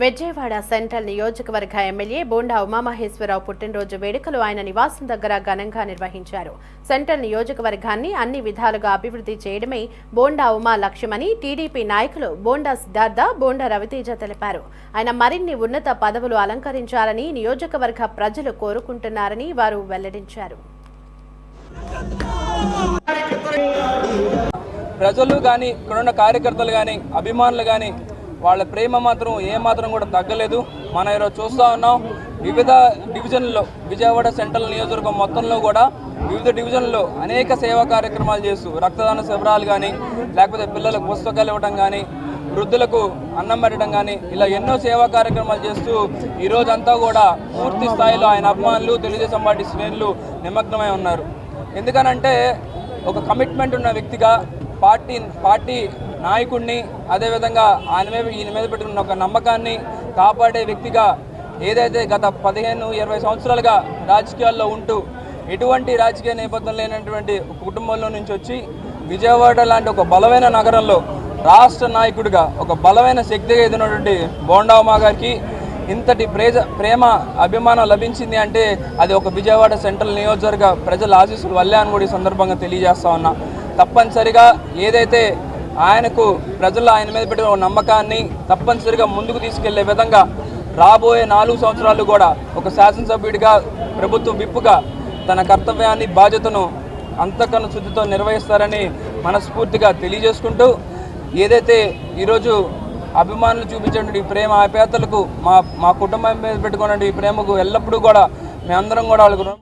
Vijayawada central నియోజకవర్గ MLA bonda Umamaheswararao పుట్టినరోజు వేడుకలు ఆయన నివాసం దగ్గర ఘనంగా నిర్వహించారు. సెంట్రల్ నియోజకవర్గాన్ని అన్ని విధాలుగా అభివృద్ధి చేయడమే బోండా ఉమా లక్ష్యమని టీడీపీ నాయకులు బోండా సిద్ధార్థ, బోండా రవితేజ తెలిపారు. ఆయన మరిన్ని ఉన్నత పదవులు అలంకరించాలని నియోజకవర్గ ప్రజలు కోరుకుంటున్నారని వారు వెల్లడించారు. ప్రజలు కానీ ఇక్కడున్న కార్యకర్తలు కానీ అభిమానులు కానీ వాళ్ళ ప్రేమ మాత్రం ఏమాత్రం కూడా తగ్గలేదు. మనం ఈరోజు చూస్తూ ఉన్నాం. వివిధ డివిజన్లలో విజయవాడ సెంట్రల్ నియోజకవర్గం మొత్తంలో కూడా వివిధ డివిజన్లలో అనేక సేవా కార్యక్రమాలు చేస్తూ రక్తదాన శిబిరాలు కానీ, లేకపోతే పిల్లలకు పుస్తకాలు ఇవ్వడం కానీ, వృద్ధులకు అన్నం పెట్టడం కానీ, ఇలా ఎన్నో సేవా కార్యక్రమాలు చేస్తూ ఈరోజంతా కూడా పూర్తి స్థాయిలో ఆయన అభిమానులు, తెలుగుదేశం పార్టీ శ్రేణులు నిమగ్నమై ఉన్నారు. ఎందుకనంటే ఒక కమిట్మెంట్ ఉన్న వ్యక్తిగా పార్టీ నాయకుడిని, అదేవిధంగా ఈయన మీద పెట్టుకున్న ఒక నమ్మకాన్ని కాపాడే వ్యక్తిగా ఏదైతే గత 15-20 సంవత్సరాలుగా రాజకీయాల్లో ఉంటూ ఎటువంటి రాజకీయ నేపథ్యం లేనటువంటి కుటుంబంలో నుంచి వచ్చి విజయవాడ లాంటి ఒక బలమైన నగరంలో రాష్ట్ర నాయకుడిగా ఒక బలమైన శక్తిగా ఎదిగినటువంటి బోండా ఉమా గారికి ఇంతటి ప్రేమ అభిమానం లభించింది అంటే అది ఒక విజయవాడ సెంట్రల్ నియోజకవర్గ ప్రజల ఆశీస్సుల వల్లే అని కూడా ఈ సందర్భంగా తెలియజేస్తా ఉన్నా. తప్పనిసరిగా ఏదైతే ఆయనకు ప్రజలు ఆయన మీద పెట్టిన నమ్మకాన్ని తప్పనిసరిగా ముందుకు తీసుకెళ్లే విధంగా రాబోయే 4 సంవత్సరాలు కూడా ఒక శాసనసభ్యుడిగా, ప్రభుత్వ విప్పుగా తన కర్తవ్యాన్ని, బాధ్యతను అంతకన్నా శుద్ధితో నిర్వహిస్తారని మనస్ఫూర్తిగా తెలియజేసుకుంటూ, ఏదైతే ఈరోజు అభిమానులు చూపించేటువంటి ప్రేమ ఆప్యాయతలకు మా కుటుంబం మీద పెట్టుకున్న ఈ ప్రేమకు ఎల్లప్పుడూ కూడా మేమందరం కూడా వాళ్ళకు